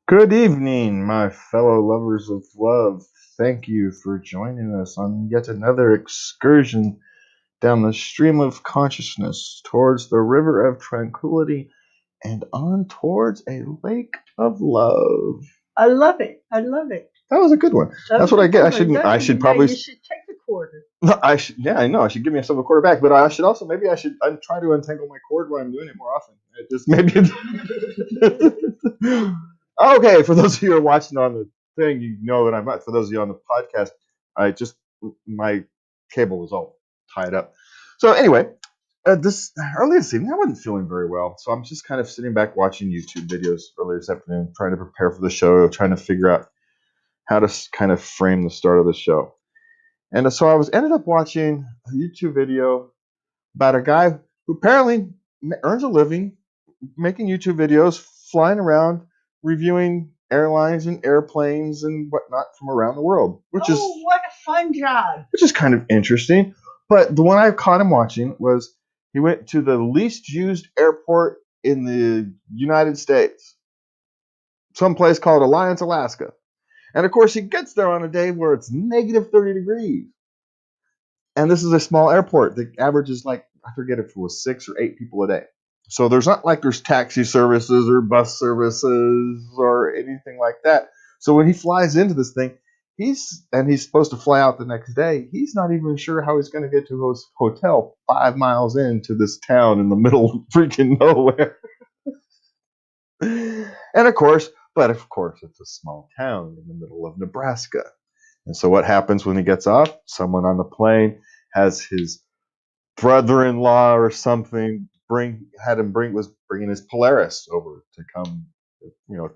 Good evening, my fellow lovers of love. Thank you for joining us on yet another excursion down the stream of consciousness towards the river of tranquility and on towards a lake of love. I love it. I love it. That was a good one. That That's was what I a get. good I one. shouldn't. Don't I you should know probably. you should take the quarter? No, I should. Yeah, I know. I should give myself a quarter back, but I should also maybe I should. I try to untangle my cord while I'm doing it more often. It just maybe. Okay, for those of you who are watching on the thing, you know what I'm at. For those of you on the podcast, I just my cable was all tied up. So anyway, this earlier this evening, I wasn't feeling very well, so I'm just kind of sitting back watching YouTube videos earlier this afternoon, trying to prepare for the show, trying to figure out how to kind of frame the start of the show. And so I was ended up watching a YouTube video about a guy who apparently earns a living making YouTube videos, flying around, reviewing airlines and airplanes and whatnot from around the world, What a fun job! which is kind of interesting. But the one I caught him watching was he went to the least used airport in the United States, some place called Alliance, Alaska. And of course, he gets there on a day where it's negative 30 degrees. And this is a small airport. The average is like, I forget if it was 6 or 8 people a day. So there's not like there's taxi services or bus services or anything like that. So when he flies into this thing, he's supposed to fly out the next day. He's not even sure how he's going to get to his hotel 5 miles into this town in the middle of freaking nowhere. But of course, it's a small town in the middle of Nebraska. And so what happens when he gets off? Someone on the plane has his brother-in-law or something was bringing his Polaris over to come.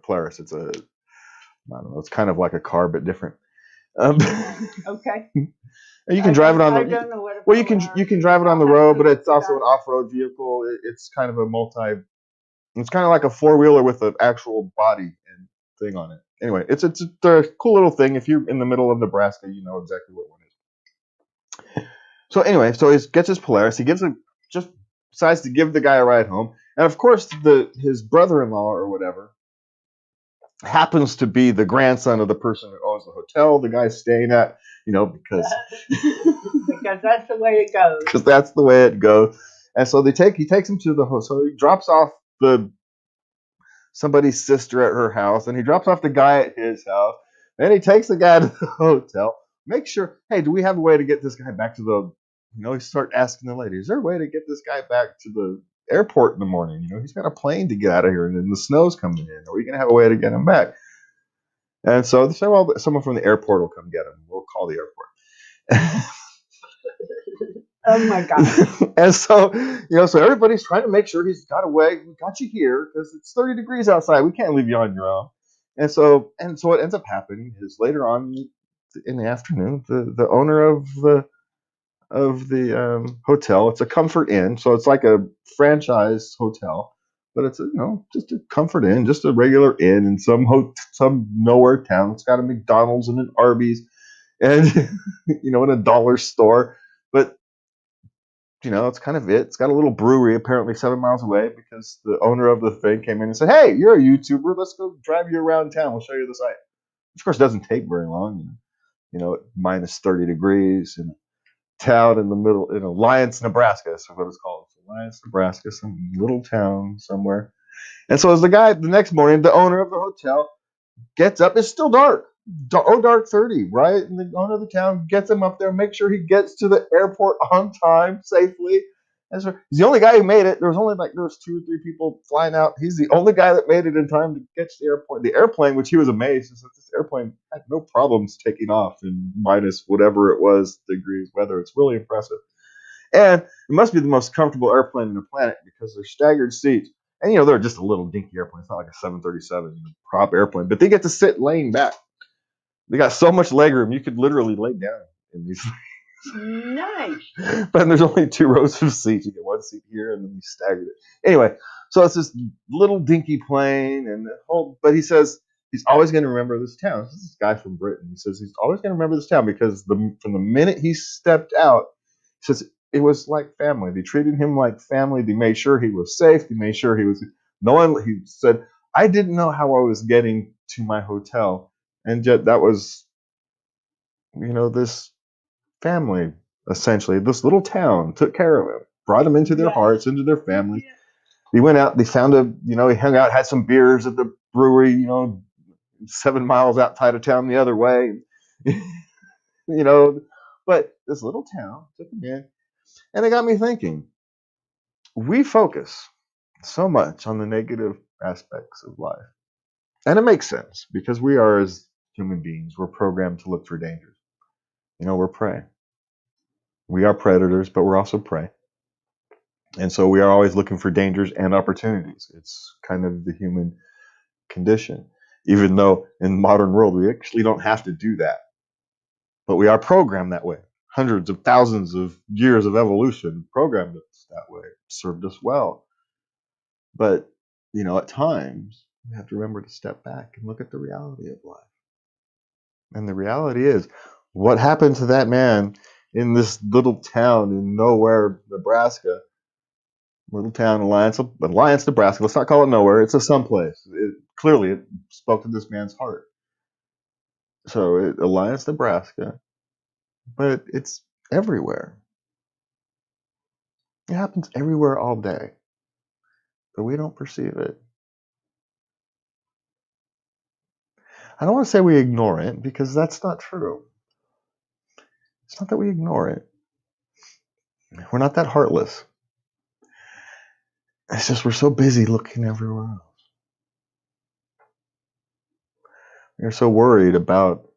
Polaris. It's a I don't know. It's kind of like a car but different. Um, Okay. and you can drive it on I the don't know what a well. You can drive it on the road, but it's also an off-road vehicle. It's kind of a multi. It's kind of like a four-wheeler with an actual body and thing on it. Anyway, it's a cool little thing. If you're in the middle of Nebraska, you know exactly what one is. So anyway, so he gets his Polaris. He just decides to give the guy a ride home, and of course, his brother-in-law or whatever happens to be the grandson of the person who owns the hotel the guy's staying at. Because because that's the way it goes. because that's the way it goes. And so he takes him to the hotel. So he drops off the somebody's sister at her house, and he drops off the guy at his house. Then he takes the guy to the hotel. Make sure, hey, do we have a way to get this guy back to the? He start asking the lady, is there a way to get this guy back to the airport in the morning? He's got a plane to get out of here, and then the snow's coming in. Are we gonna have a way to get him back? And so they say, well, someone from the airport will come get him. We'll call the airport. Oh my God. And so everybody's trying to make sure he's got a way. We got you here because it's 30 degrees outside. We can't leave you on your own. And so what ends up happening is later on in the afternoon, the owner of the hotel, it's a Comfort Inn, so it's like a franchise hotel, but it's just a Comfort Inn, just a regular inn in some nowhere town. It's got a McDonald's and an Arby's, and and a dollar store, but it's kind of it. It's got a little brewery apparently 7 miles away because the owner of the thing came in and said, "Hey, you're a YouTuber. Let's go drive you around town. We'll show you the site." Which, of course, doesn't take very long. Minus 30 degrees in a town in the middle in Alliance, Nebraska. That's what it's called. It's Alliance, Nebraska, some little town somewhere. And so as the next morning, the owner of the hotel gets up. It's still dark. Dark 30, right? And the owner of the town gets him up there, make sure he gets to the airport on time safely. And so he's the only guy who made it. There was 2 or 3 people flying out. He's the only guy that made it in time to get to the airport. The airplane, which he was amazed, is that this airplane had no problems taking off in minus whatever it was degrees weather. It's really impressive. And it must be the most comfortable airplane on the planet because they're staggered seats. And they're just a little dinky airplane. It's not like a 737 prop airplane, but they get to sit laying back. They got so much leg room you could literally lay down in these. Nice. But there's only 2 rows of seats. You get one seat here, and then you staggered it. Anyway, so it's this little dinky plane, but he says he's always going to remember this town. This is this guy from Britain. He says he's always going to remember this town because from the minute he stepped out, he says it was like family. They treated him like family. They made sure he was safe. They made sure he was. No one. He said, I didn't know how I was getting to my hotel. And yet that was, this family, essentially, this little town took care of him, brought him into their Yeah. hearts, into their families. Yeah. He went out, they found he hung out, had some beers at the brewery, 7 miles outside of town the other way. But this little town took him in. And it got me thinking, we focus so much on the negative aspects of life. And it makes sense because we are, as human beings, we're programmed to look for dangers. We're prey. We are predators, but we're also prey. And so we are always looking for dangers and opportunities. It's kind of the human condition. Even though in the modern world, we actually don't have to do that. But we are programmed that way. Hundreds of thousands of years of evolution programmed us that way, served us well. But, at times, we have to remember to step back and look at the reality of life. And the reality is, what happened to that man in this little town in nowhere, Nebraska? Little town, Alliance, Nebraska. Let's not call it nowhere. It's a someplace. Clearly, it spoke to this man's heart. So, Alliance, Nebraska. But it's everywhere. It happens everywhere all day. But we don't perceive it. I don't want to say we ignore it because that's not true. It's not that we ignore it. We're not that heartless. It's just we're so busy looking everywhere else. We're so worried about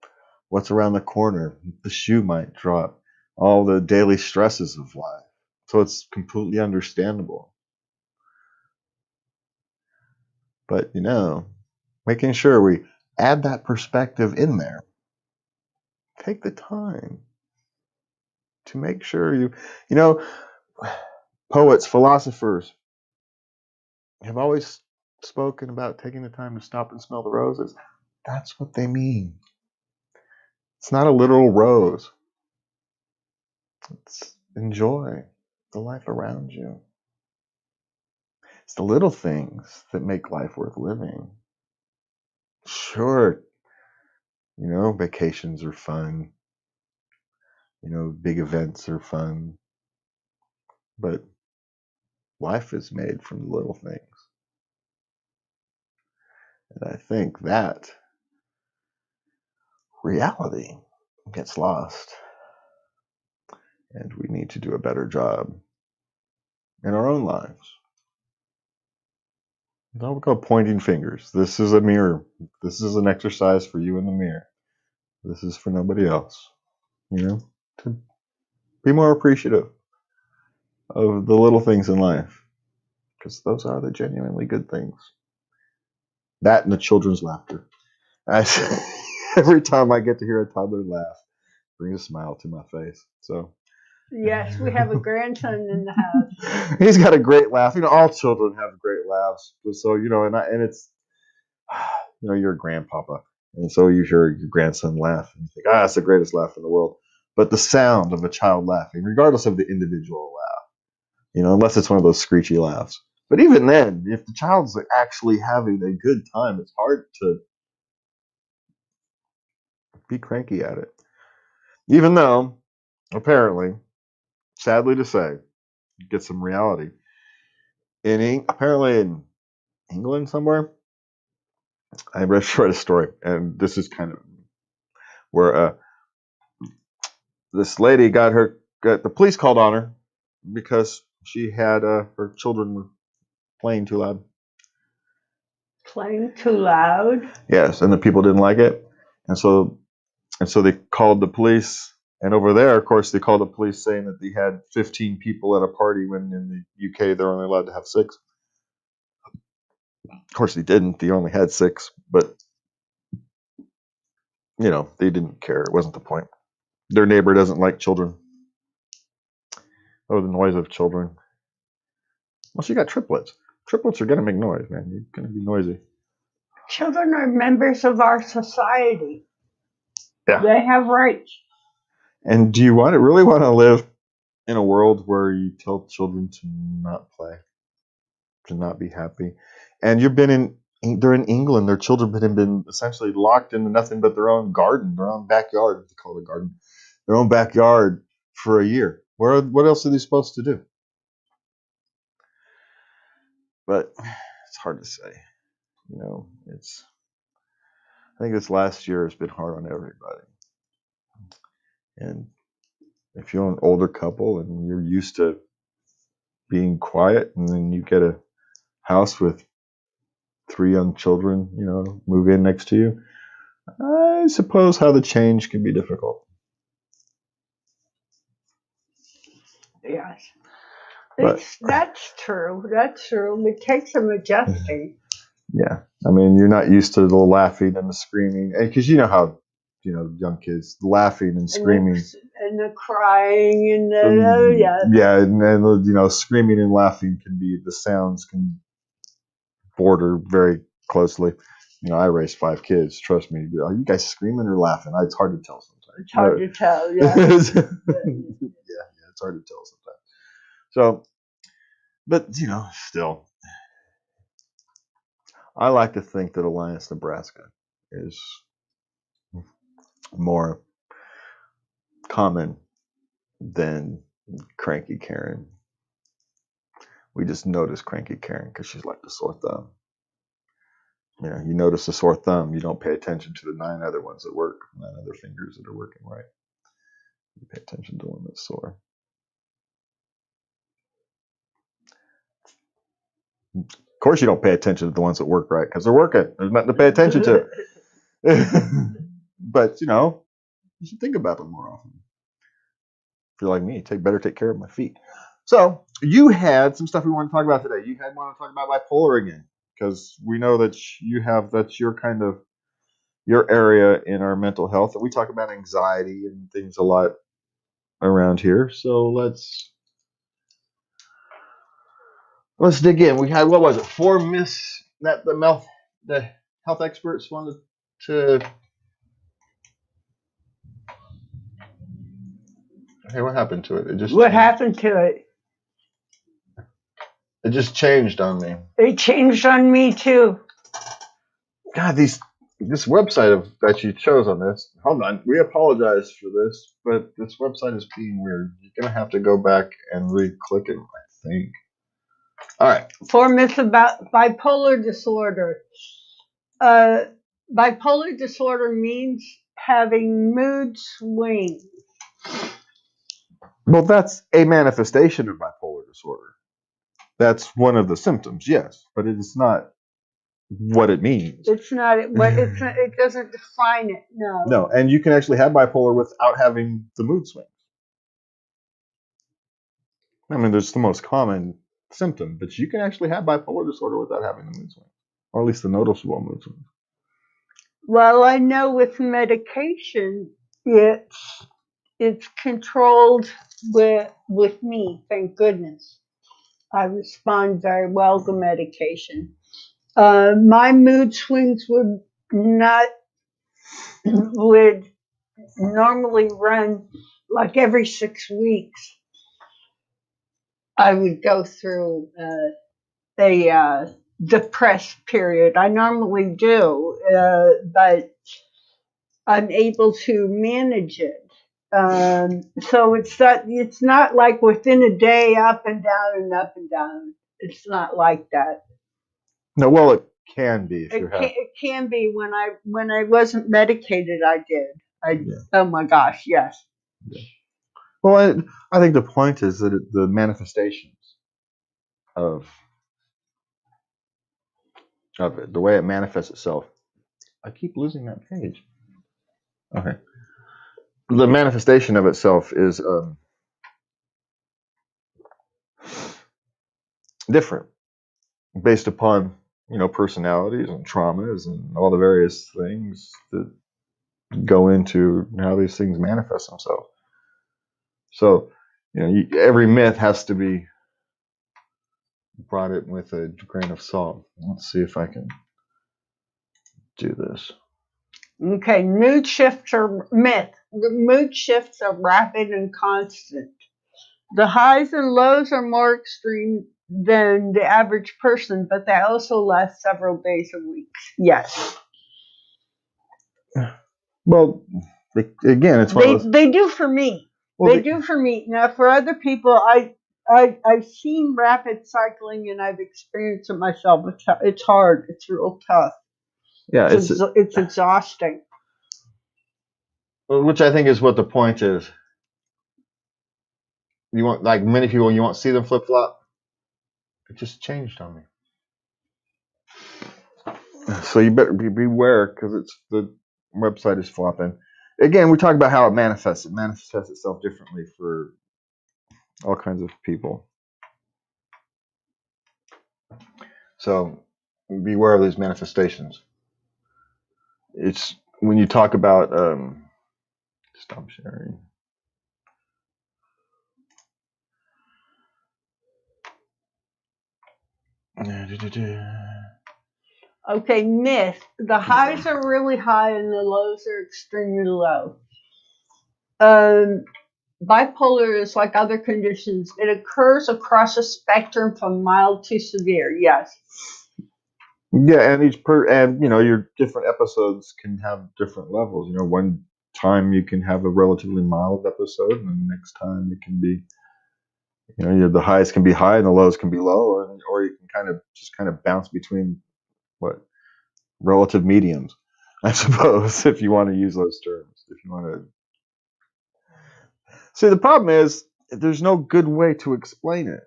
what's around the corner. The shoe might drop. All the daily stresses of life. So it's completely understandable. But, making sure we add that perspective in there. Take the time to make sure poets, philosophers have always spoken about taking the time to stop and smell the roses. That's what they mean. It's not a literal rose. It's enjoy the life around you. It's the little things that make life worth living. Sure, vacations are fun. Big events are fun. But life is made from the little things. And I think that reality gets lost. And we need to do a better job in our own lives. Don't go pointing fingers. This is a mirror. This is an exercise for you in the mirror. This is for nobody else. To be more appreciative of the little things in life. Because those are the genuinely good things. That and the children's laughter. Every time I get to hear a toddler laugh, brings a smile to my face. So Yes, we have a grandson in the house. He's got a great laugh. All children have great laughs. So and it's you're a grandpapa, and so you hear your grandson laugh, and you think, that's the greatest laugh in the world. But the sound of a child laughing, regardless of the individual laugh, unless it's one of those screechy laughs. But even then, if the child's actually having a good time, it's hard to be cranky at it. Even though, apparently, sadly to say, get some reality. Apparently in England somewhere, I read a story, and this is kind of where this lady got the police called on her because she had her children were playing too loud. Playing too loud? Yes, and the people didn't like it, and so they called the police. And over there, of course, they called the police saying that they had 15 people at a party when in the UK they're only allowed to have 6. Of course, they didn't. They only had 6, but they didn't care. It wasn't the point. Their neighbor doesn't like children. Oh, the noise of children. Well, she got triplets. Triplets are going to make noise, man. You're going to be noisy. Children are members of our society. Yeah. They have rights. And do you really want to live in a world where you tell children to not play, to not be happy? And you've been they're in England. Their children had been essentially locked into nothing but their own garden, their own backyard. They call it a garden, their own backyard for a year. What else are they supposed to do? But it's hard to say. You know, I think this last year has been hard on everybody. And if you're an older couple and you're used to being quiet, and then you get a house with 3 young children, move in next to you, I suppose how the change can be difficult. Yes. But, That's true. That's true. It takes some adjusting. Yeah. I mean, you're not used to the laughing and the screaming. Because you know how, young kids laughing and screaming. And the crying and the, Yeah, and screaming and laughing the sounds can border very closely. I raised 5 kids. Trust me. Are you guys screaming or laughing? It's hard to tell sometimes. It's hard to tell, yeah. Yeah, it's hard to tell sometimes. So, but, still, I like to think that Alliance, Nebraska is more common than Cranky Karen. We just notice Cranky Karen because she's like the sore thumb. You notice the sore thumb, you don't pay attention to the 9 other ones that work, 9 other fingers that are working right. You pay attention to one that's sore. Of course, you don't pay attention to the ones that work right because they're working. There's nothing to pay attention to. But, you should think about them more often. If you're like me, better take care of my feet. So, you had some stuff we want to talk about today. You want to talk about bipolar again because we know that that's your kind of your area in our mental health. And we talk about anxiety and things a lot around here. So let's dig in. We had, what was it, 4 myths that the health experts wanted to. Hey, what happened to it? What happened to it? It just changed on me. It changed on me too. God, this website that you chose on this. Hold on, we apologize for this, but this website is being weird. You're gonna have to go back and re-click it, I think. All right. 4 myths about bipolar disorder. Bipolar disorder means having mood swings. Well, that's a manifestation of bipolar disorder. That's one of the symptoms, yes, but it is not what it means. It's not. It doesn't define it. No. No, and you can actually have bipolar without having the mood swings. I mean, there's the most common symptom, but you can actually have bipolar disorder without having the mood swings, or at least the noticeable mood swings. Well, I know with medication, it's controlled with me. Thank goodness, I respond very well to medication. My mood swings would normally run like every 6 weeks. I would go through a depressed period. I normally do, but I'm able to manage it. So it's not like within a day up and down and up and down. It's not like that. No, well, it can be. It can be when I wasn't medicated. I did. Oh my gosh, yes. Yeah. Well, I think the point is that the manifestations of it, the way it manifests itself. I keep losing that page. Okay. The manifestation of itself is different based upon personalities and traumas and all the various things that go into how these things manifest themselves. So, every myth has to be brought in with a grain of salt. Let's see if I can do this. Okay, mood shifts are myth. The mood shifts are rapid and constant. The highs and lows are more extreme than the average person, but they also last several days or weeks. Yes. Well, again, it's one of those. They do for me. Well, They do for me. Now, for other people, I've seen rapid cycling and I've experienced it myself. It's hard. It's real tough. Yeah, It's exhausting. which I think is what the point is. You want, like many people, you won't see them flip flop. It just changed on me. So you better beware because it's the website is flopping. Again, we talk about how it manifests. It manifests itself differently for all kinds of people. So beware of these manifestations. It's when you talk about stop sharing. Okay, myth. The highs are really high and the lows are extremely low. Bipolar is like other conditions. It occurs across a spectrum from mild to severe. Yes. Yeah, and your different episodes can have different levels. One time you can have a relatively mild episode, and the next time it can be, the highs can be high and the lows can be low, or you can kind of bounce between what relative mediums, I suppose, if you want to use those terms. If you want to see, the problem is there's no good way to explain it.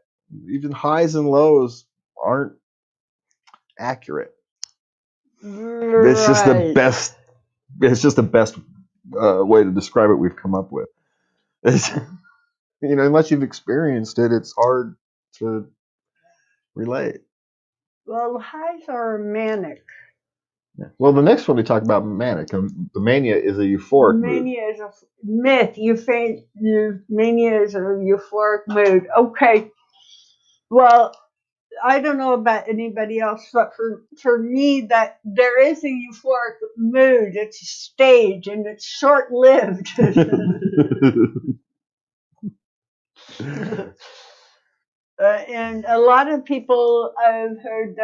Even highs and lows aren't accurate. Right. It's just the best. It's just the best way to describe it we've come up with. It's, unless you've experienced it, it's hard to relate. Well, highs are manic. Yeah. Well, the next one we talk about manic. The mania is a euphoric mood. Mania is a myth. Mania is a euphoric mood. Okay. Well, I don't know about anybody else, but for me, that there is a euphoric mood. It's a stage, and it's short lived. And a lot of people I've heard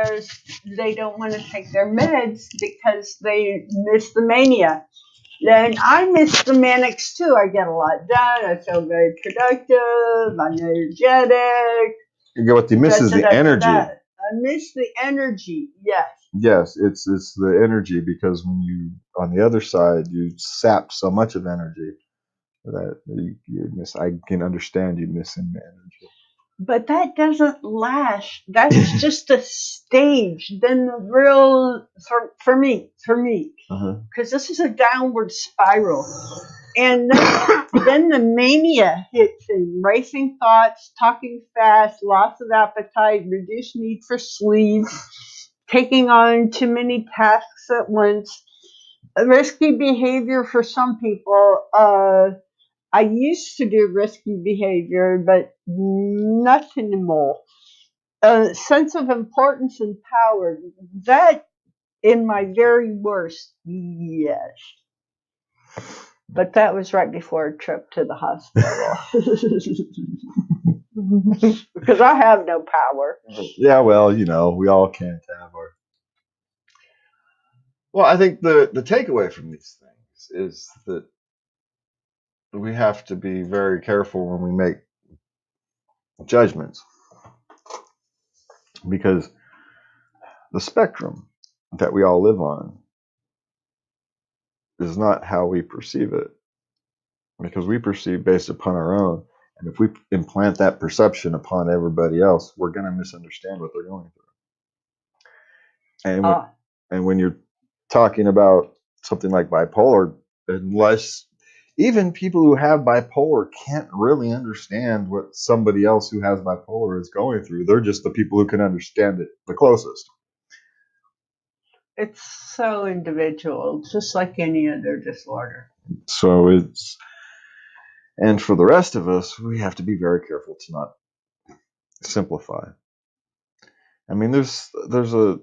they don't want to take their meds because they miss the mania. And I miss the manics too. I get a lot done. I feel very productive. I'm energetic. What you miss is the energy. I miss the energy. Yes. Yes, it's the energy, because when you on the other side you sap so much of energy that you miss. I can understand you missing the energy. But that doesn't last. That's just a stage. Then the real for me, because this is a downward spiral. And then the mania hits in. Racing thoughts, talking fast, loss of appetite, reduced need for sleep, taking on too many tasks at once, risky behavior for some people. I used to do risky behavior, but not anymore. A sense of importance and power. That, in my very worst, yes. But that was right before a trip to the hospital. Because I have no power. Yeah, well, we all can't have our. Well, I think the takeaway from these things is that we have to be very careful when we make judgments, because the spectrum that we all live on is not how we perceive it, because we perceive based upon our own. And if we implant that perception upon everybody else, we're going to misunderstand what they're going through. And when you're talking about something like bipolar, unless even people who have bipolar can't really understand what somebody else who has bipolar is going through. They're just the people who can understand it the closest. It's so individual, just like any other disorder. So and for the rest of us, we have to be very careful to not simplify. I mean, there's a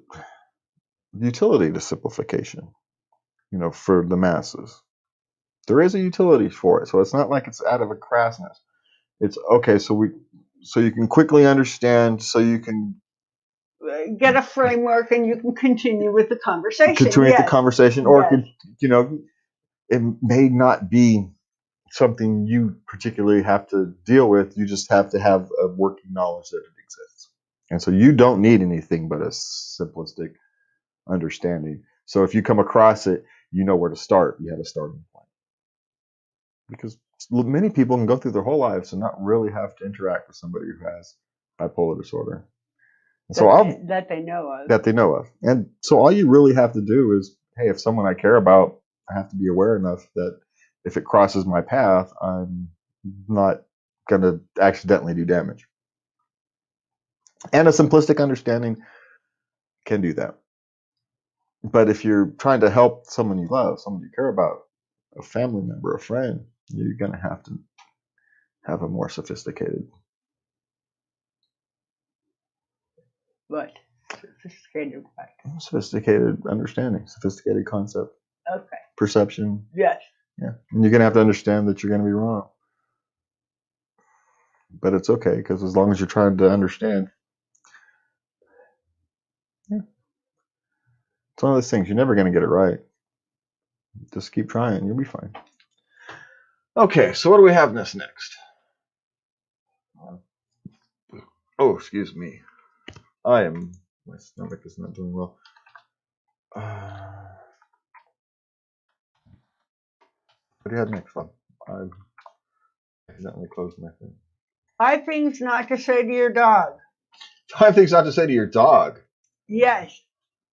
utility to simplification, for the masses. There is a utility for it. So it's not like it's out of a crassness. It's okay. So so you can quickly understand, so you can get a framework and you can continue with the conversation. continue the conversation, or Yes. it may not be something you particularly have to deal with. You just have to have a working knowledge that it exists. And so you don't need anything but a simplistic understanding. So if you come across it, you know where to start. You have a starting point. Because many people can go through their whole lives and not really have to interact with somebody who has bipolar disorder. And so that they know of. That they know of. And so all you really have to do is, hey, if someone I care about, I have to be aware enough that if it crosses my path, I'm not going to accidentally do damage. And a simplistic understanding can do that. But if you're trying to help someone you love, someone you care about, a family member, a friend, you're going to have a more sophisticated. What? Sophisticated what? Sophisticated understanding, sophisticated concept. Okay. Perception. Yes. Yeah. And you're going to have to understand that you're going to be wrong. But it's okay, because as long as you're trying to understand, it's one of those things. You're never going to get it right. Just keep trying. You'll be fine. Okay, so what do we have next? Oh, excuse me. My stomach is not doing well. What do you have next one? I accidentally closed my thing. 5 things not to say to your dog. 5 things not to say to your dog. Yes.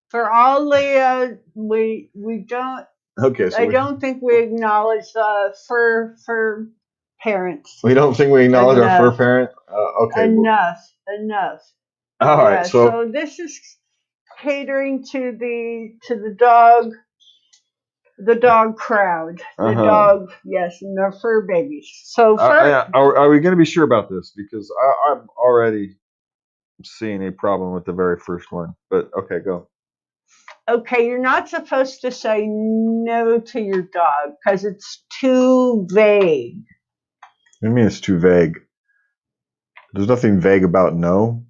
For all the we don't. Okay, so I don't think we acknowledge fur parents. We don't think we acknowledge our fur parent. Okay. Enough. All right. So this is catering to the dog. The dog crowd, the dog, yes, and their fur babies. So, are we going to be sure about this? Because I'm already seeing a problem with the very first one. But okay, go. Okay, you're not supposed to say no to your dog because it's too vague. What do you mean it's too vague? There's nothing vague about no.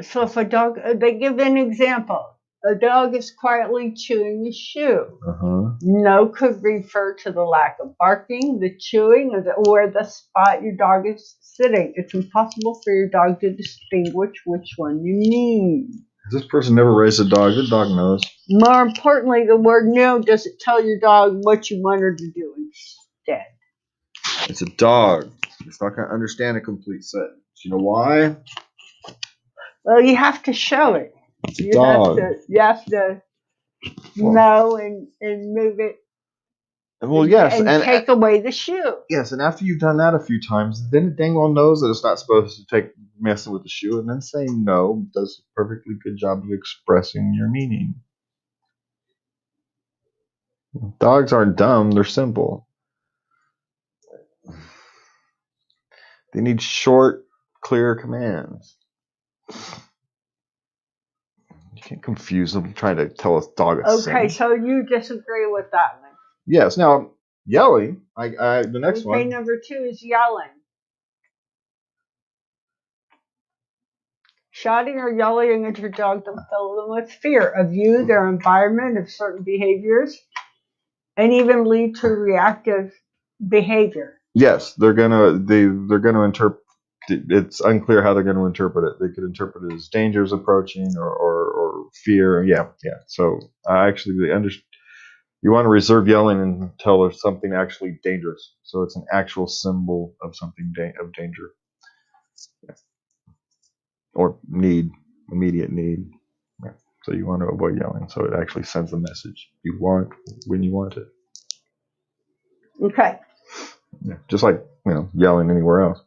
So if a dog, they give an example. A dog is quietly chewing a shoe. No could refer to the lack of barking, the chewing, or the spot your dog is sitting. It's impossible for your dog to distinguish which one you mean. Has this person never raised a dog? The dog knows. More importantly, the word no doesn't tell your dog what you want her to do instead. It's a dog. It's not going to understand a complete sentence. You know why? Well, you have to show it. It's a dog. You have to know and move it. Well, yes, and take away the shoe. Yes, and after you've done that a few times, then it dang well knows that it's not supposed to take messing with the shoe, and then saying no does a perfectly good job of expressing your meaning. Dogs aren't dumb; they're simple. They need short, clear commands. You can't confuse them trying to tell a dog a Okay, so you disagree with that one? Yes. Now, yelling. The next one. Okay, number 2 is yelling. Shouting or yelling at your dog to fill them with fear of you, their environment, of certain behaviors, and even lead to reactive behavior. Yes, they're gonna interpret. It's unclear how they're going to interpret it. They could interpret it as dangers approaching or fear. Yeah. So actually, you want to reserve yelling until there's something actually dangerous. So it's an actual symbol of something of danger. Yeah. Or immediate need. Yeah. So you want to avoid yelling. So it actually sends the message you want when you want it. Okay. Yeah. Just like, yelling anywhere else.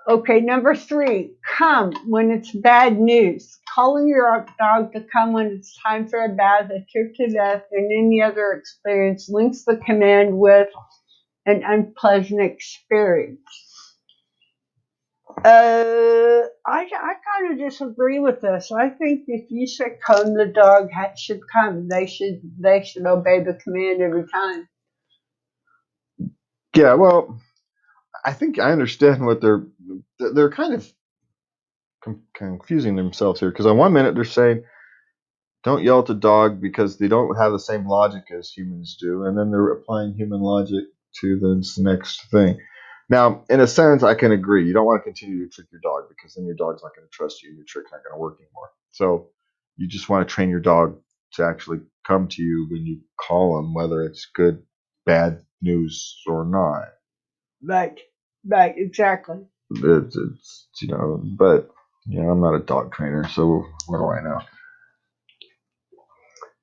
Okay, number 3, come when it's bad news. Calling your dog to come when it's time for a bath, a trip to death, and any other experience links the command with an unpleasant experience. I kind of disagree with this. I think if you say come, the dog should come. They should obey the command every time. Yeah, well, I think I understand what they're kind of confusing themselves here because on one minute they're saying don't yell at the dog because they don't have the same logic as humans do, and then they're applying human logic to this next thing. Now, in a sense, I can agree. You don't want to continue to trick your dog because then your dog's not going to trust you and your trick's not going to work anymore. So you just want to train your dog to actually come to you when you call them, whether it's good, bad news or not. Right, right, exactly. It's but I'm not a dog trainer, so what do I know?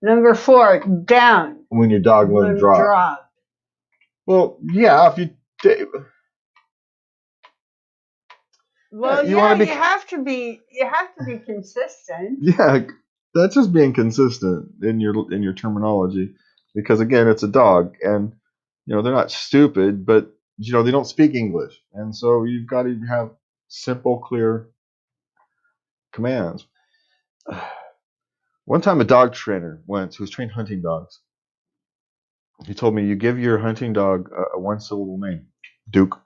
Number 4, down. When your dog let him drop. Drop. Well, yeah, if you Well, you yeah, want to you have to be consistent. yeah, that's just being consistent in your terminology because again, it's a dog and they're not stupid, but they don't speak English. And so you've got to have simple, clear commands. One time a dog trainer who was trained hunting dogs. He told me you give your hunting dog a one syllable name. Duke.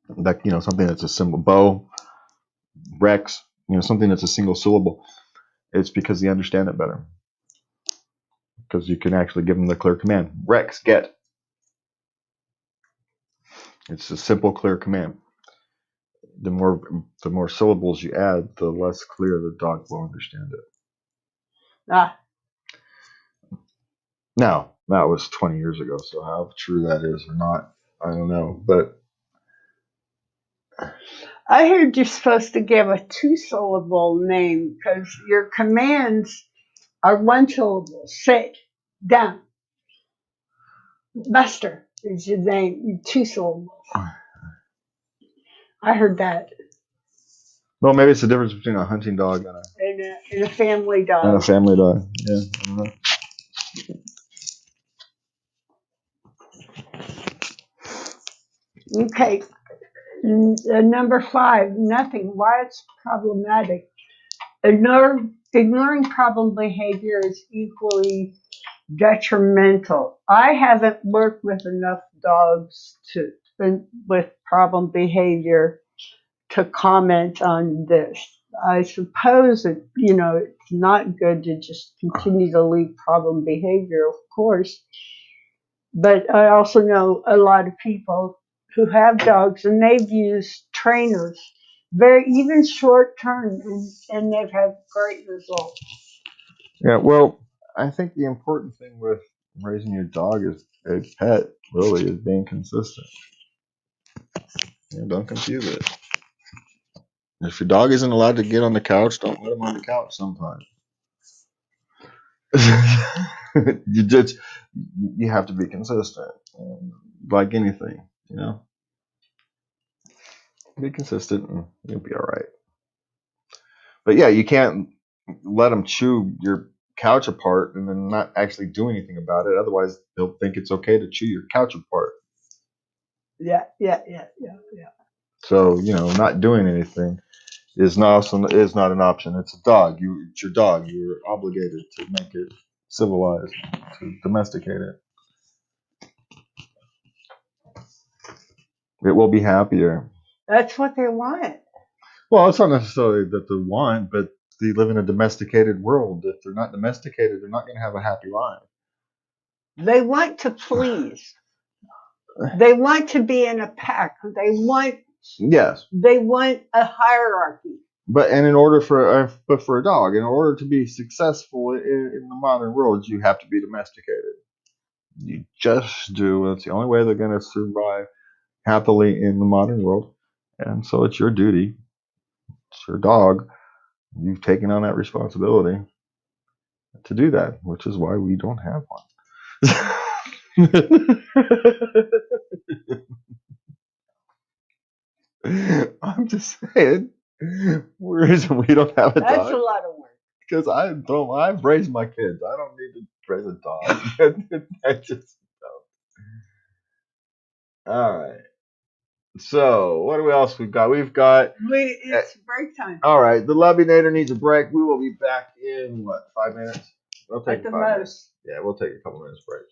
Like, something that's a symbol. Bo, Rex, something that's a single syllable. It's because they understand it better. Because you can actually give them the clear command. Rex, get. It's a simple, clear command. The more syllables you add, the less clear the dog will understand it. Ah. Now, that was 20 years ago, so how true that is or not, I don't know. But I heard you're supposed to give a 2-syllable name because your commands are 1 syllable. Sit, down. Buster is your name, 2 syllables. I heard that. well, maybe it's the difference between a hunting dog And a family and dog. a family dog. Yeah, I don't know. Okay. Number 5, nothing. Why it's problematic. Ignoring problem behavior is equally detrimental. I haven't worked with enough dogs with problem behavior to comment on this. I suppose it's not good to just continue to leave problem behavior, of course. But I also know a lot of people who have dogs and they've used trainers, very even short term, and they've had great results. Yeah, well, I think the important thing with raising your dog as a pet really is being consistent. Don't confuse it. If your dog isn't allowed to get on the couch, don't let him on the couch sometimes. You have to be consistent. Like anything, be consistent and you'll be all right. But yeah, you can't let them chew your couch apart and then not actually do anything about it. Otherwise, they'll think it's okay to chew your couch apart. Yeah. So not doing anything is not an option. It's a dog. It's your dog. You're obligated to make it civilized, to domesticate it. It will be happier. That's what they want. Well, it's not necessarily that they want, but they live in a domesticated world. If they're not domesticated, they're not going to have a happy life. They want to please. They want to be in a pack. Yes, They want a hierarchy. but for a dog, in order to be successful in the modern world, you have to be domesticated. You just do. It's the only way they're going to survive happily in the modern world. And so it's your duty. It's your dog. You've taken on that responsibility to do that, which is why we don't have one. I'm just saying, reason we don't have a dog. That's a lot of work. Because I've raised my kids. I don't need to raise a dog. I just don't. All right. So what else we've got? It's break time. All right. The Lovinator needs a break. We will be back in 5 minutes? We'll take At the 5 minutes. most. Yeah, we'll take a couple minutes break.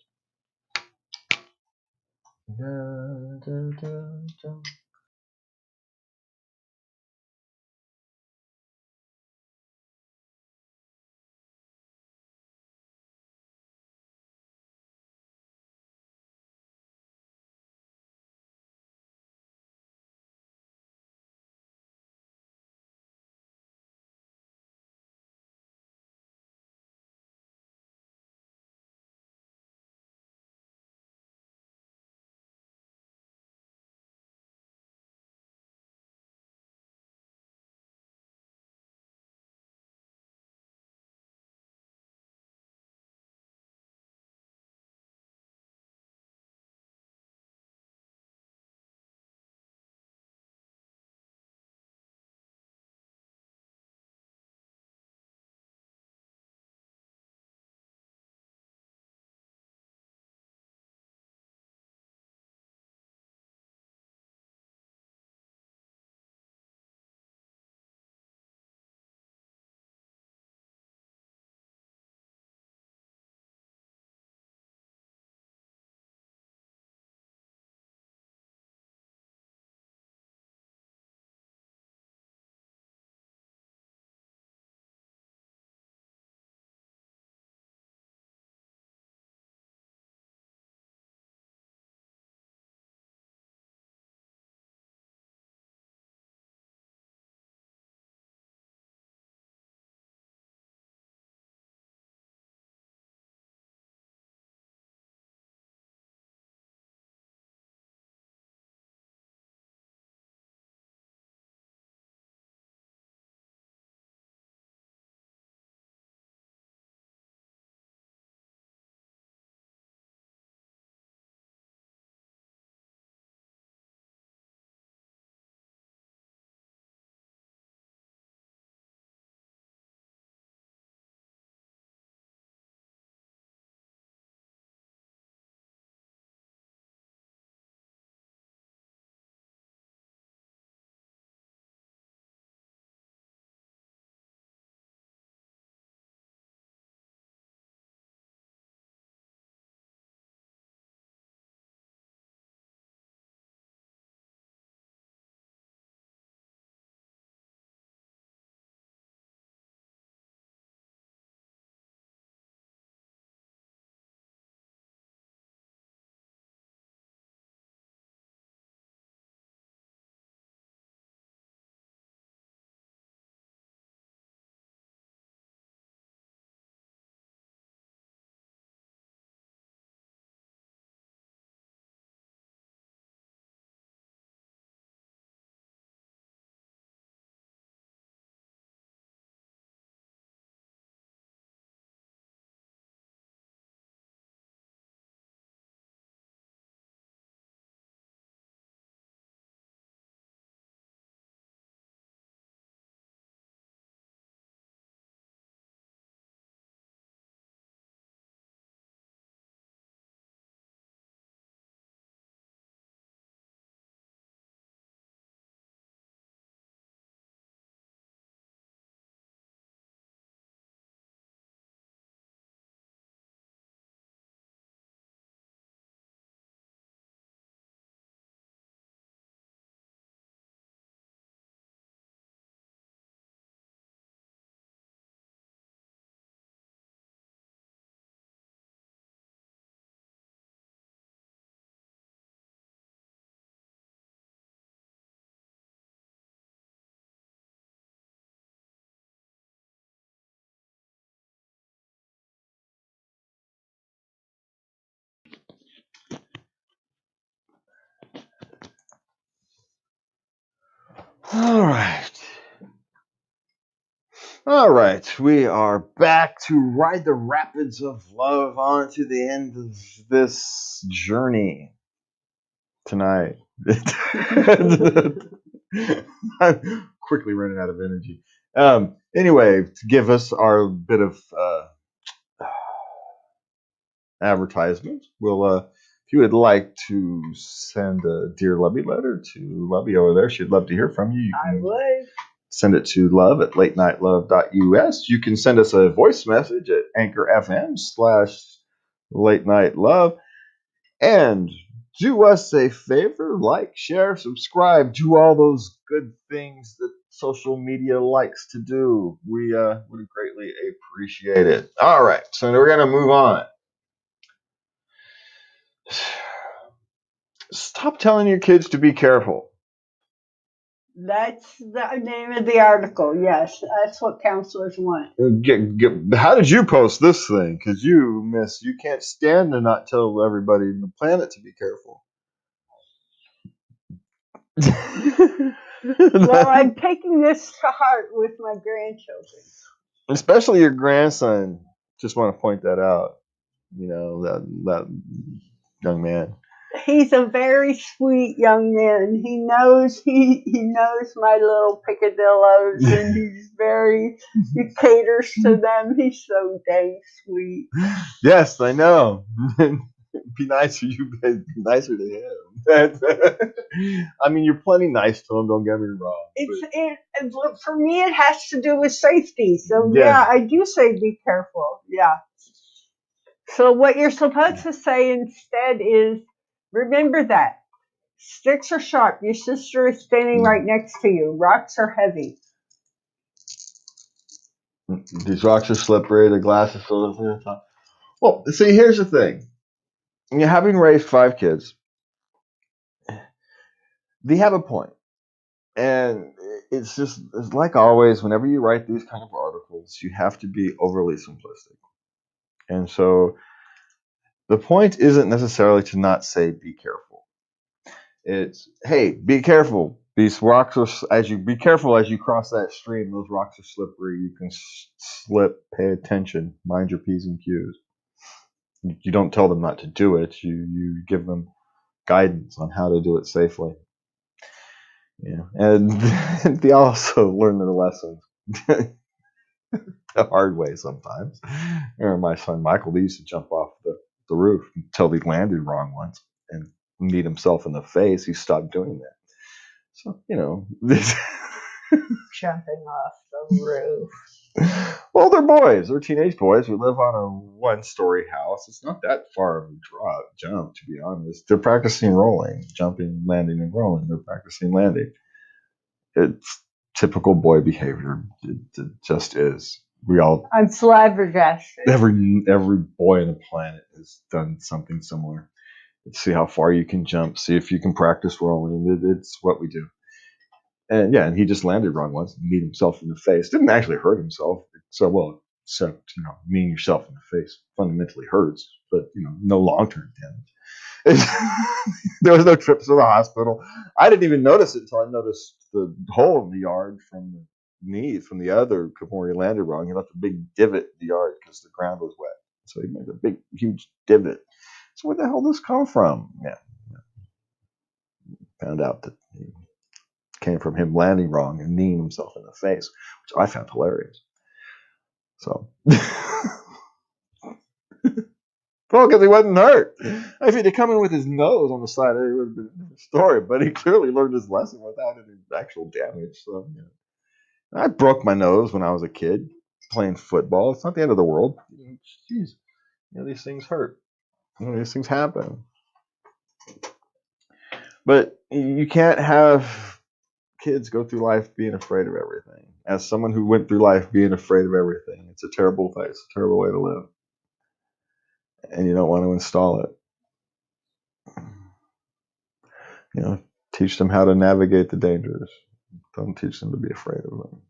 All right. All right. We are back to ride the rapids of love on to the end of this journey tonight. I'm quickly running out of energy. Anyway, to give us our bit of advertisement, if you would like to send a Dear Lubby letter to Lubby over there, she'd love to hear from you. I would. Send it to love@latenightLove.us. You can send us a voice message at Anchor FM/Late Night Love. And do us a favor, like, share, subscribe, do all those good things that social media likes to do. We would greatly appreciate it. All right, so we're gonna move on. Stop telling your kids to be careful. That's the name of the article. Yes, that's what counselors want. How did you post this thing? Because you can't stand to not tell everybody on the planet to be careful. Well, I'm taking this to heart with my grandchildren. Especially your grandson. Just want to point that out. You know, that young man. He's a very sweet young man. He knows my little picadillos, and he caters to them. He's so dang sweet. Yes, I know. Be nicer to him. I mean, you're plenty nice to him. Don't get me wrong. For me, it has to do with safety. So yeah, I do say be careful. Yeah. So what you're supposed to say instead is, remember that sticks are sharp. Your sister is standing right next to you. Rocks are heavy. These rocks are slippery. The glass is filled with the top. Well, see, here's the thing. Having raised 5 kids, they have a point. And it's like always, whenever you write these kind of articles, you have to be overly simplistic. And so the point isn't necessarily to not say be careful. It's, hey, be careful. These rocks are, be careful as you cross that stream. Those rocks are slippery. You can slip. Pay attention. Mind your P's and Q's. You don't tell them not to do it. You give them guidance on how to do it safely. Yeah, and they also learn their lessons the hard way sometimes. My son Michael, he used to jump off the roof until he landed wrong once and kneed himself in the face. He stopped doing that. So, this. Jumping off the roof. Well, they're boys. They're teenage boys. We live on a 1-story house. It's not that far of a jump, to be honest. They're practicing rolling, jumping, landing, and rolling. They're practicing landing. It's typical boy behavior. It just is. I'm flabbergasted. Every boy on the planet has done something similar. See how far you can jump. See if you can practice rolling. It's what we do. And yeah, and he just landed wrong once and kneed himself in the face. Didn't actually hurt himself. Except kneeing yourself in the face fundamentally hurts, but no long-term damage. There was no trips to the hospital. I didn't even notice it until I noticed the hole in the yard from the knee from the other before he landed wrong. He left a big divot in the yard because the ground was wet. So he made a big, huge divot. So where the hell did this come from? Yeah. Found out that he came from him landing wrong and kneeing himself in the face, which I found hilarious. So, well, because he wasn't hurt. If he'd come in with his nose on the side, it would have been a different story. But he clearly learned his lesson without any actual damage. So, I broke my nose when I was a kid playing football. It's not the end of the world. Jeez, these things hurt. These things happen. But you can't have kids go through life being afraid of everything. As someone who went through life being afraid of everything, it's a terrible place, a terrible way to live. And you don't want to install it. Teach them how to navigate the dangers. Don't teach them to be afraid of them.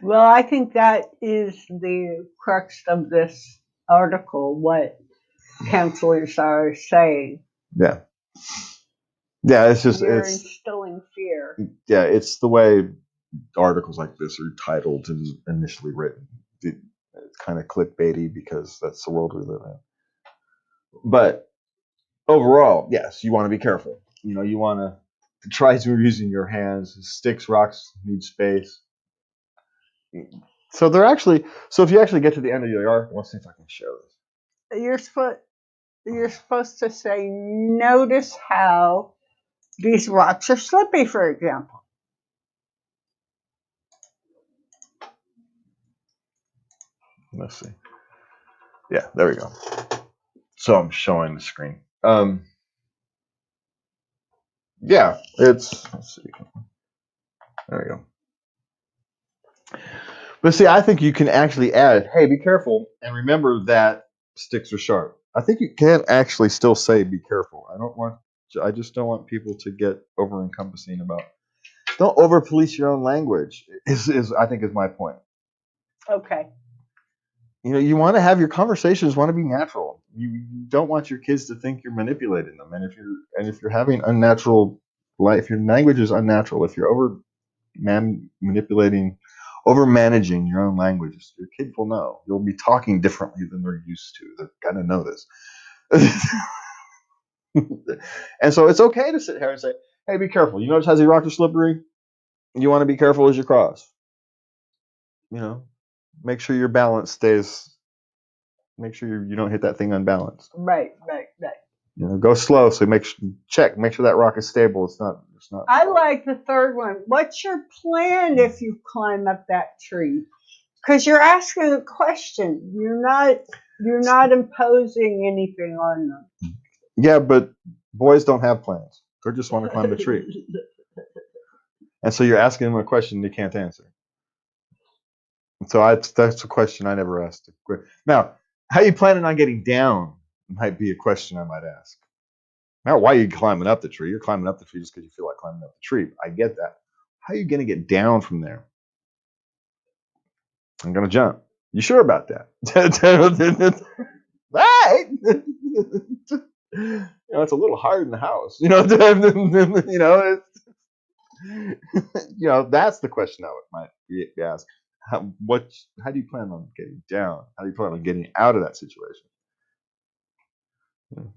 Well, I think that is the crux of this article, what counselors are saying. Yeah. Yeah, it's instilling fear. Yeah, it's the way articles like this are titled and initially written. It's kind of clickbaity because that's the world we live in. But overall, yes, you want to be careful. You want to try to using your hands. Sticks, rocks need space. So if you actually get to the end of the article, let's see if I can show this. You're supposed to say, notice how these rocks are slippy, for example. Let's see. Yeah, there we go. So I'm showing the screen. Um, yeah, let's see. There we go. But see, I think you can actually add, hey, be careful, and remember that sticks are sharp. I think you can actually still say be careful. I just don't want people to get over encompassing about. Don't over police your own language. Is I think is my point. Okay. You want to have your conversations want to be natural. You don't want your kids to think you're manipulating them. And if you're having unnatural life, if your language is unnatural, if you're manipulating, over managing your own languages, your kids will know. You'll be talking differently than they're used to. They're gonna know this. And so it's okay to sit here and say, hey, be careful. You notice how these rocks are slippery? You want to be careful as you cross. Make sure your balance stays. Make sure you don't hit that thing unbalanced. Right. Go slow. So make sure that rock is stable. It's not. I like the third one. What's your plan if you climb up that tree? Because you're asking a question. You're not imposing anything on them. Yeah, but boys don't have plans. They just want to climb the tree. And so you're asking them a question they can't answer. And so that's a question I never asked. Now, how you planning on getting down might be a question I might ask. Now, why are you climbing up the tree? You're climbing up the tree just because you feel like climbing up the tree. I get that. How are you going to get down from there? I'm going to jump. You sure about that? Right. It's a little hard in the house. That's the question I might be asked. How do you plan on getting down? How do you plan on getting out of that situation?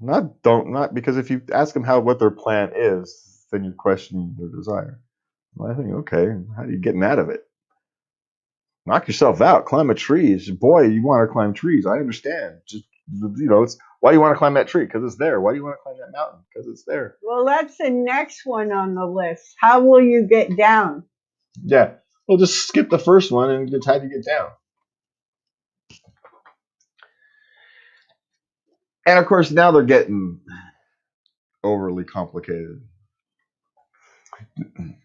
Not because if you ask them what their plan is, then you're questioning their desire. Well, I think, okay, how are you getting out of it? Knock yourself out, climb a tree. Boy, you want to climb trees. I understand. Just it's why do you want to climb that tree? Because it's there. Why do you want to climb that mountain? Because it's there. Well, that's the next one on the list. How will you get down? Yeah. Well, just skip the first one and it's how do you get down. And of course, now they're getting overly complicated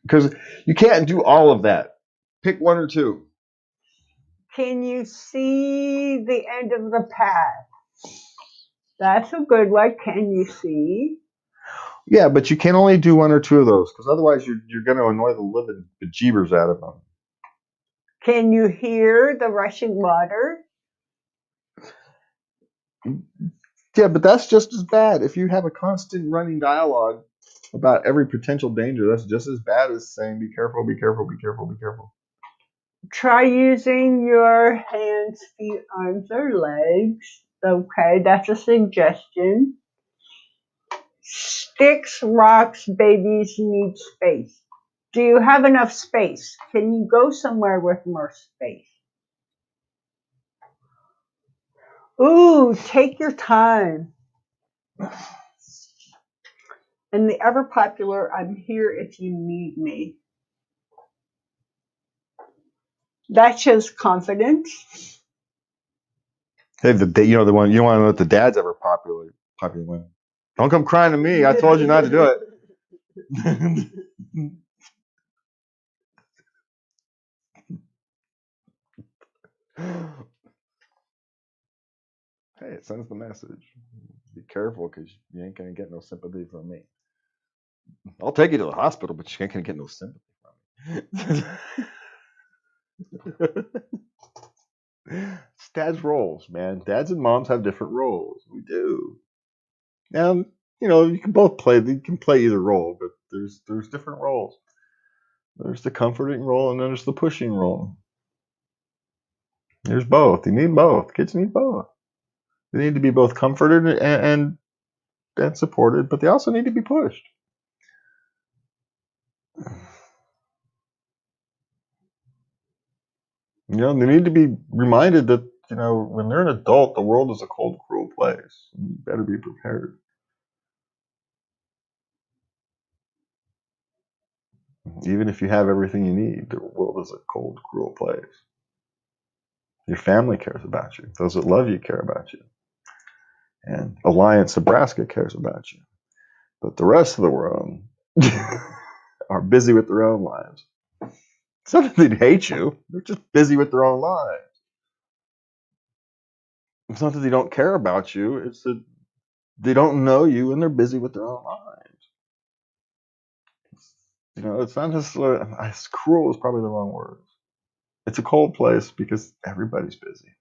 because you can't do all of that. Pick one or two. Can you see the end of the path? That's a good one. Can you see? Yeah, but you can only do one or two of those because otherwise you're going to annoy the living bejeebers out of them. Can you hear the rushing water? Yeah, but that's just as bad. If you have a constant running dialogue about every potential danger, that's just as bad as saying, be careful, be careful, be careful, be careful. Try using your hands, feet, arms, or legs. Okay, that's a suggestion. Sticks, rocks, babies need space. Do you have enough space? Can you go somewhere with more space? Ooh, take your time. And the ever popular, I'm here if you need me. That shows confidence. Hey, the one you want to know what the dad's ever popular one. Don't come crying to me. I told you not to do it. Hey, it sends the message. Be careful because you ain't gonna get no sympathy from me. I'll take you to the hospital, but you ain't gonna get no sympathy from me. It's dad's roles, man. Dads and moms have different roles. We do. And you can both play. You can play either role, but there's different roles. There's the comforting role, and then there's the pushing role. There's both. You need both. Kids need both. They need to be both comforted and supported, but they also need to be pushed. They need to be reminded that when they're an adult, the world is a cold, cruel place. And you better be prepared. Even if you have everything you need, the world is a cold, cruel place. Your family cares about you. Those that love you care about you. And Alliance, Nebraska cares about you. But the rest of the world are busy with their own lives. It's not that they hate you. They're just busy with their own lives. It's not that they don't care about you. It's that they don't know you and they're busy with their own lives. It's not necessarily, cruel is probably the wrong word. It's a cold place because everybody's busy.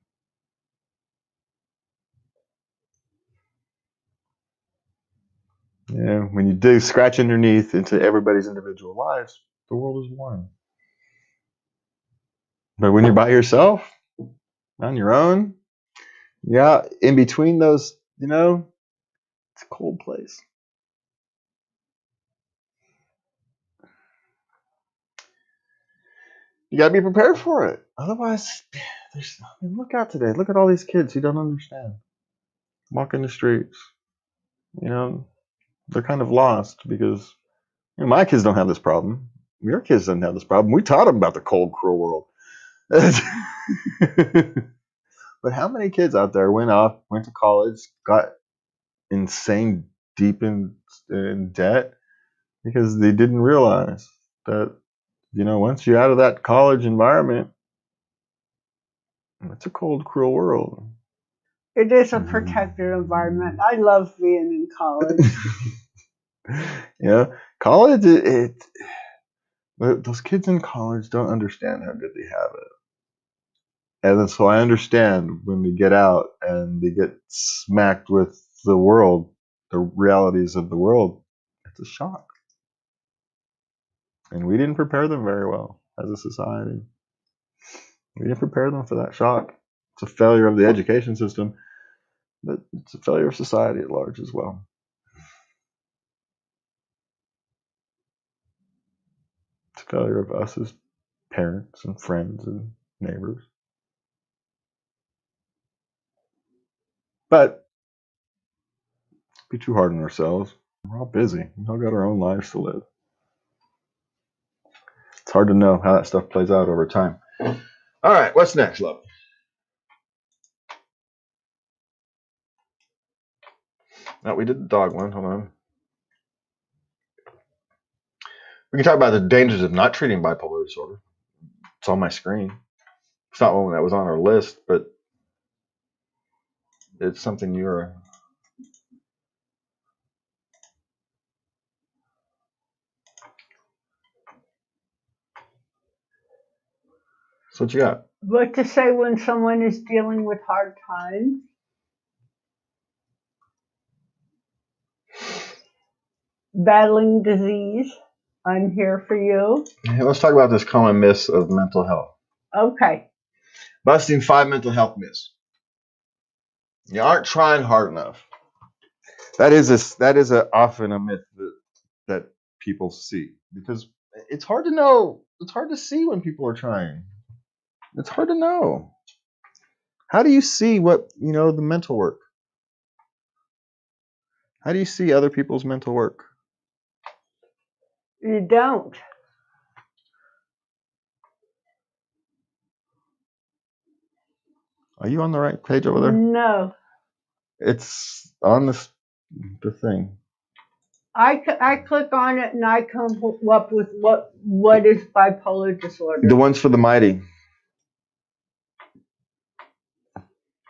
Yeah, when you do scratch underneath into everybody's individual lives, the world is one. But when you're by yourself, on your own, yeah, in between those, it's a cold place. You got to be prepared for it. Otherwise, look out today. Look at all these kids who don't understand. Walking the streets. They're kind of lost because my kids don't have this problem. Your kids don't have this problem. We taught them about the cold, cruel world. But how many kids out there went to college, got insane deep in debt because they didn't realize that, once you're out of that college environment, it's a cold, cruel world. It is a protected environment. I love being in college. College, those kids in college don't understand how good they have it. And then, so I understand when they get out and they get smacked with the world, the realities of the world, it's a shock. And we didn't prepare them very well as a society. We didn't prepare them for that shock. It's a failure of the education system, but it's a failure of society at large as well. It's a failure of us as parents and friends and neighbors. But be too hard on ourselves. We're all busy. We all got our own lives to live. It's hard to know how that stuff plays out over time. All right, what's next, love? No, we did the dog one. Hold on. We can talk about the dangers of not treating bipolar disorder. It's on my screen. It's not one that was on our list, but it's something you're. So what you got? What to say when someone is dealing with hard times? Battling disease. I'm here for you. Hey, let's talk about this common myth of mental health. Okay. Busting 5 mental health myths. You aren't trying hard enough. That is often a myth that people see because it's hard to know. It's hard to see when people are trying. It's hard to know. How do you see what the mental work? How do you see other people's mental work? You don't. Are you on the right page over there? No. It's on the thing. I click on it and I come up with what is bipolar disorder. The one's for the mighty.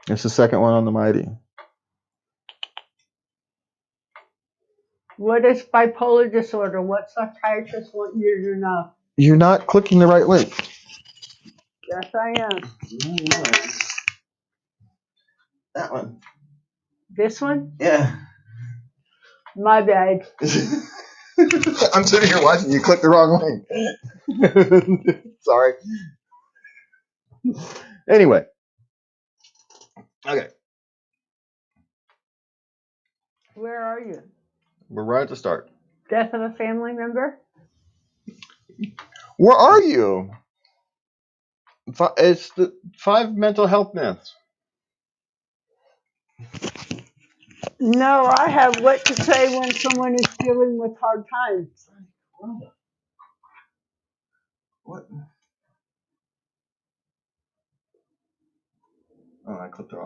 It's the second one on the mighty. What is bipolar disorder? What psychiatrists want you to know? You're not clicking the right link. Yes, I am. That one. This one? Yeah. My bad. I'm sitting here watching you click the wrong link. Sorry. Anyway. Okay. Where are you? We're right at the start. Death of a family member? Where are you? It's the 5 mental health myths. No, I have what to say when someone is dealing with hard times. What? Oh, I clicked the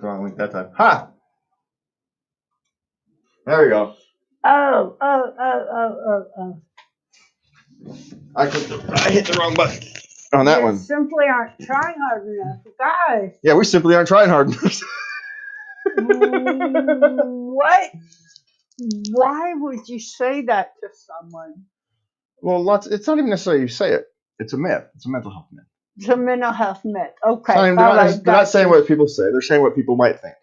wrong link that time. Ha! There we go. Oh. I hit the wrong button on that You one. simply aren't trying hard enough, guys. Yeah, we simply aren't trying hard enough. What? Why would you say that to someone? Well, it's not even necessarily you say it. It's a myth. It's a mental health myth. It's a mental health myth. Okay, They're not saying what people say. They're saying what people might think.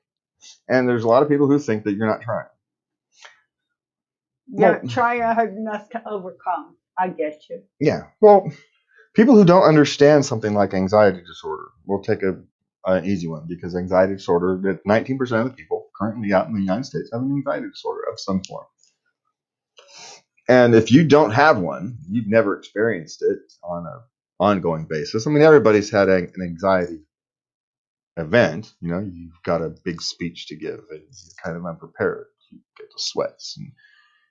And there's a lot of people who think that you're not trying. You're trying hard enough to overcome. I get you. Yeah. Well, people who don't understand something like anxiety disorder, we'll take an easy one because anxiety disorder, that 19% of the people currently out in the United States have an anxiety disorder of some form. And if you don't have one, you've never experienced it on an ongoing basis. I mean, everybody's had an anxiety event. You know, you've got a big speech to give and you're kind of unprepared. You get the sweats and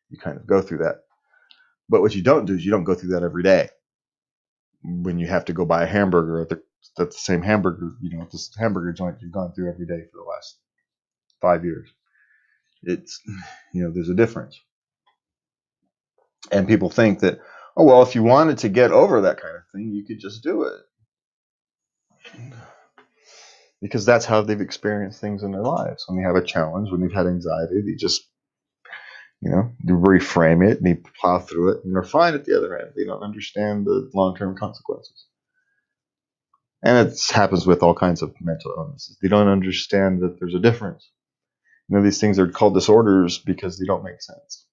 you kind of go through that. But what you don't do is you don't go through that every day. When you have to go buy a hamburger at the same hamburger, at this hamburger joint you've gone through every day for the last 5 years. It's, there's a difference. And people think that, oh, well, if you wanted to get over that kind of thing, you could just do it. Because that's how they've experienced things in their lives. When they have a challenge, when they've had anxiety, they just, they reframe it and they plow through it and they're fine at the other end. They don't understand the long-term consequences. And it happens with all kinds of mental illnesses. They don't understand that there's a difference. These things are called disorders because they don't make sense.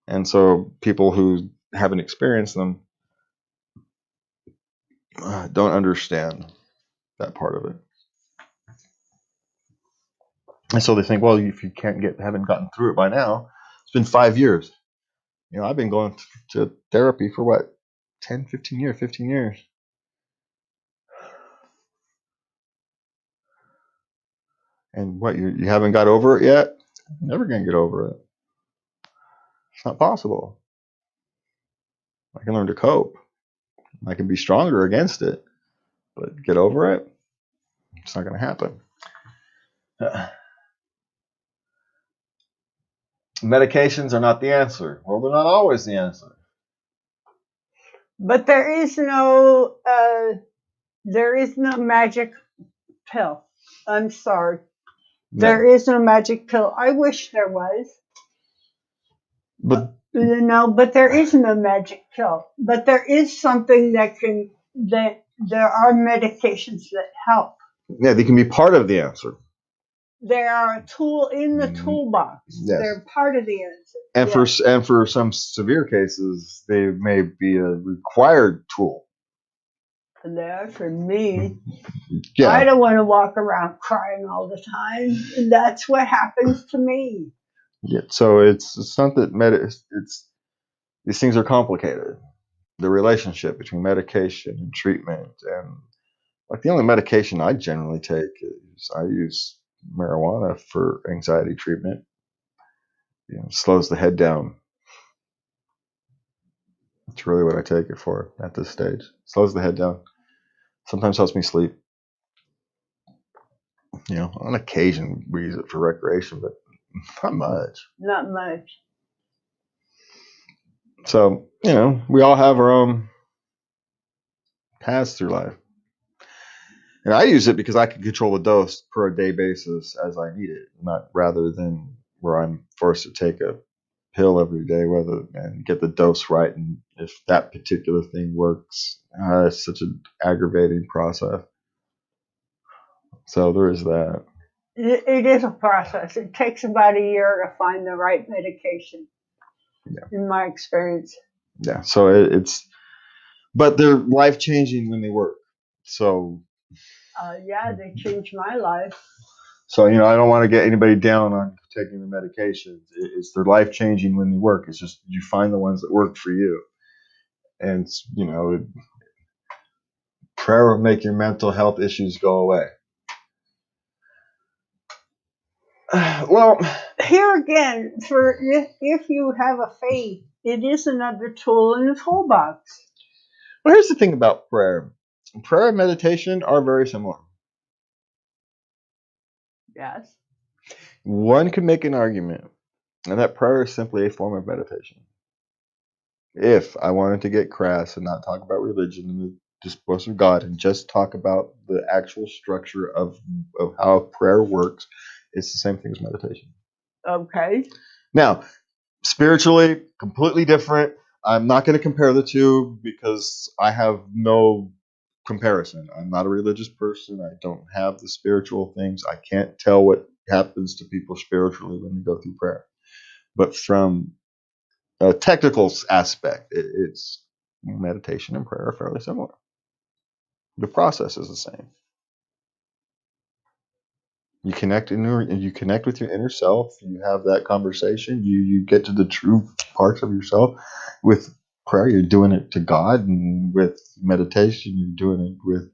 And so people who haven't experienced them don't understand that part of it. And so they think, well, if you haven't gotten through it by now, it's been 5 years. I've been going to therapy for what, 10, 15 years, 15 years. And what, you haven't got over it yet? I'm never going to get over it. It's not possible. I can learn to cope. I can be stronger against it. But get over it? It's not going to happen. Medications are not the answer. Well, they're not always the answer. But there is no magic pill. I'm sorry. No. There is no magic pill. I wish there was. But there is no magic pill. But there is something that there are medications that help. Yeah, they can be part of the answer. They are a tool in the toolbox. Yes. They're part of the answer. And for some severe cases, they may be a required tool. And there, for me, yeah. I don't want to walk around crying all the time. And that's what happens to me. Yeah, so it's not that these things are complicated. The relationship between medication and treatment, and like the only medication I generally take is I use marijuana for anxiety treatment. Slows the head down. That's really what I take it for at this stage. Slows the head down. Sometimes helps me sleep. On occasion we use it for recreation, but not much. Not much. So, we all have our own paths through life. And I use it because I can control the dose per a day basis as I need it, not rather than where I'm forced to take a pill every day, and get the dose right. And if that particular thing works, it's such an aggravating process. So there is that. It is a process. It takes about a year to find the right medication. Yeah. In my experience. Yeah. So but they're life-changing when they work. So. Yeah, they changed my life. So, I don't want to get anybody down on taking the medications. They're life-changing when they work. It's just you find the ones that work for you. And, prayer will make your mental health issues go away. Well, here again, if you have a faith, it is another tool in the toolbox. Well, here's the thing about prayer. Prayer and meditation are very similar. Yes. One can make an argument And that prayer is simply a form of meditation. If I wanted to get crass and not talk about religion and the discourse of God and just talk about the actual structure of how prayer works, it's the same thing as meditation. Okay. Now, spiritually, completely different. I'm not going to compare the two because I have no comparison. I'm not a religious person. I don't have the spiritual things. I can't tell what happens to people spiritually when they go through prayer. But from a technical aspect, it's meditation and prayer are fairly similar. The process is the same. You connect with your inner self. You have that conversation. You get to the true parts of yourself. With prayer, you're doing it to God, and with meditation, you're doing it with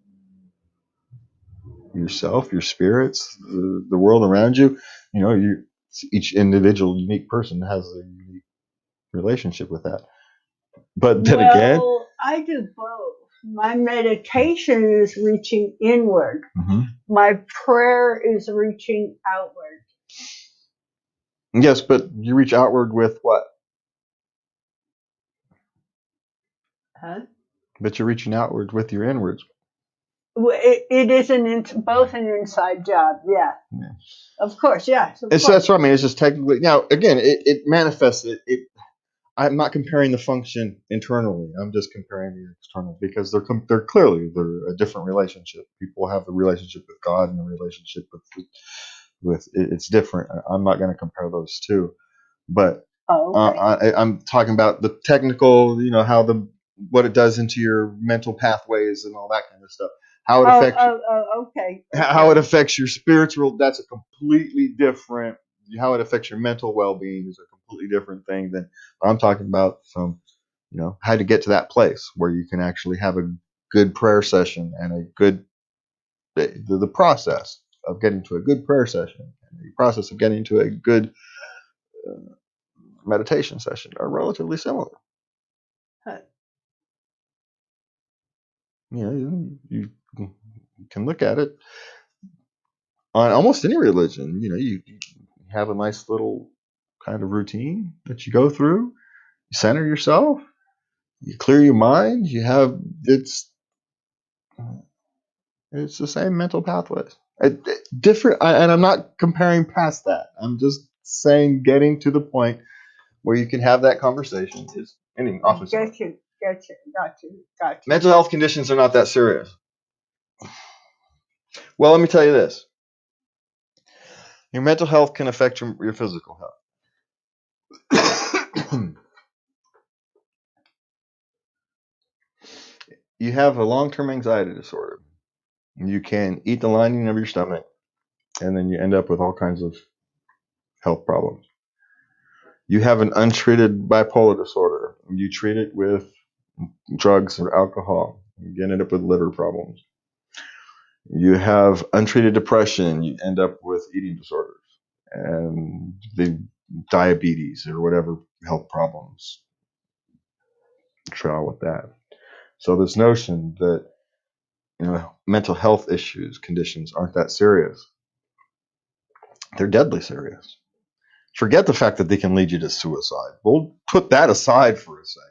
yourself, your spirits, the world around you. You know, each individual, unique person has a unique relationship with that. But then again, Well, I do both. My meditation is reaching inward. My prayer is reaching outward. yes, but you reach outward with what? Huh? But you're reaching outward with your inwards. It is both an inside job, yeah. Of course, yes. That's what I mean. It's just technically now. Again, it manifests. I'm not comparing the function internally. I'm just comparing the external because they're clearly a different relationship. People have a relationship with God and a relationship with it's different. I'm not going to compare those two, but I'm talking about the technical. You know how what it does into your mental pathways and all that kind of stuff. How it affects how it affects your spiritual. That's a completely different. How it affects your mental well-being is a completely different thing than I'm talking about. From how to get to that place where you can actually have a good prayer session and a good the process of getting to a good prayer session and the process of getting to a good meditation session are relatively similar. You can look at it on almost any religion. You have a nice little kind of routine that you go through. You center yourself. You clear your mind. It's the same mental pathways. Different, and I'm not comparing past that. I'm just saying getting to the point where you can have that conversation is often similar. Got you. Mental health conditions are not that serious. Well, let me tell you this. Your mental health can affect your physical health. You have a long-term anxiety disorder. You can eat the lining of your stomach, and then you end up with all kinds of health problems. You have an untreated bipolar disorder. You treat it with drugs or alcohol. You end up with liver problems. You have untreated depression. You end up with eating disorders and the diabetes or whatever health problems trail with that. So this notion that mental health conditions aren't that serious. They're deadly serious. Forget the fact that they can lead you to suicide. We'll put that aside for a second.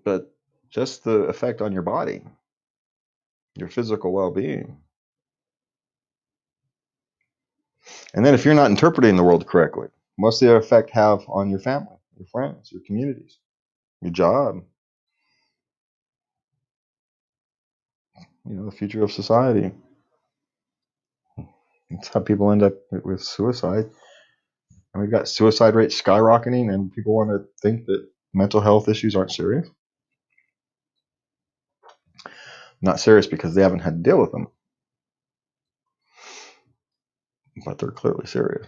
But just the effect on your body, your physical well-being. And then if you're not interpreting the world correctly, what's the effect have on your family, your friends, your communities, your job, the future of society? That's how people end up with suicide. And we've got suicide rates skyrocketing, and people want to think that mental health issues aren't serious. Not serious because they haven't had to deal with them. But they're clearly serious.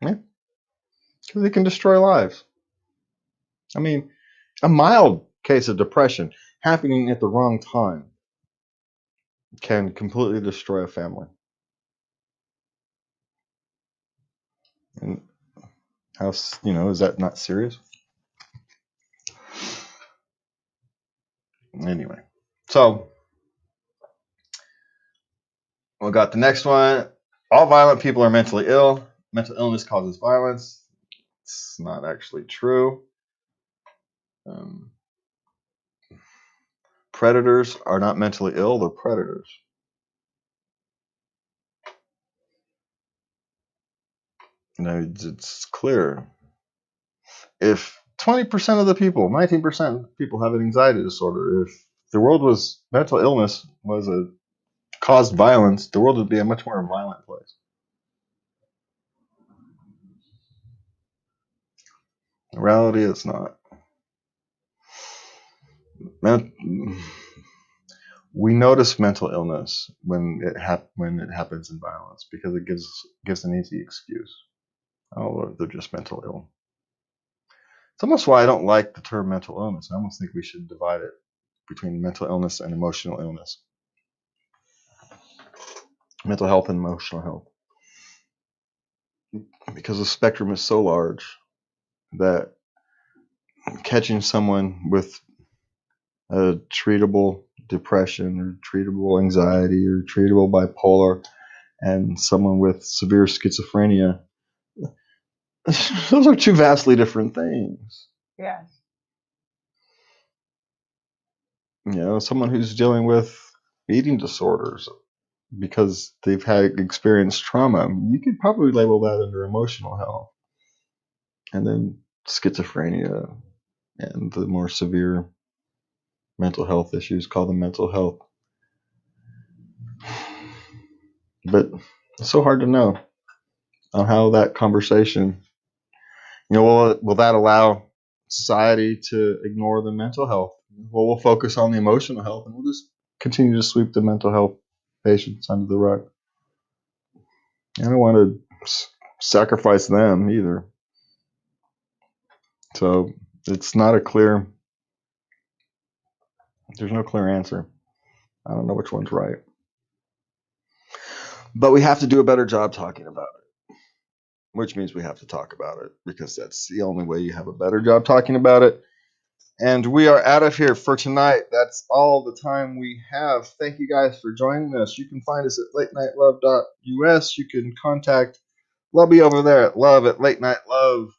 Yeah. Because they can destroy lives. I mean, a mild case of depression happening at the wrong time can completely destroy a family. And how, is that not serious? Anyway, so We got the next one. All violent people are mentally ill. Mental illness causes violence. It's not actually true. Um, Predators are not mentally ill. They're predators. It's clear. If 20% of the people, 19% of people have an anxiety disorder, if the world was mental illness was a caused violence, the world would be a much more violent place. In reality, it's not. We notice mental illness when it happens in violence because it gives an easy excuse. Oh, they're just mental ill. It's almost why I don't like the term mental illness. I almost think we should divide it between mental illness and emotional illness. Mental health and emotional health. Because the spectrum is so large that catching someone with a treatable depression or treatable anxiety or treatable bipolar and someone with severe schizophrenia, those are two vastly different things. Yes. Someone who's dealing with eating disorders because they've had experienced trauma, you could probably label that under emotional health. And then schizophrenia and the more severe mental health issues, call them mental health. But it's so hard to know on how that conversation, will that allow society to ignore the mental health? Well, we'll focus on the emotional health and we'll just continue to sweep the mental health patients under the rug. I don't want to sacrifice them either. So it's not there's no clear answer. I don't know which one's right. But we have to do a better job talking about it, which means we have to talk about it because that's the only way you have a better job talking about it. And we are out of here for tonight. That's all the time we have. Thank you guys for joining us. You can find us at latenightLove.us. You can contact Lubby over there at love@latenightLove.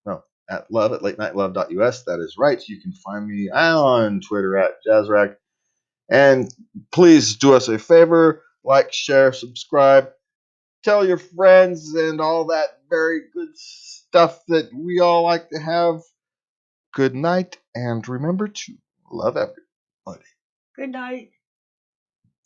No, at love@latenightLove.us. That is right. You can find me on Twitter at Jazzrack. And please do us a favor, like, share, subscribe, tell your friends, and all that very good stuff that we all like to have. Good night, and remember to love everybody. Good night.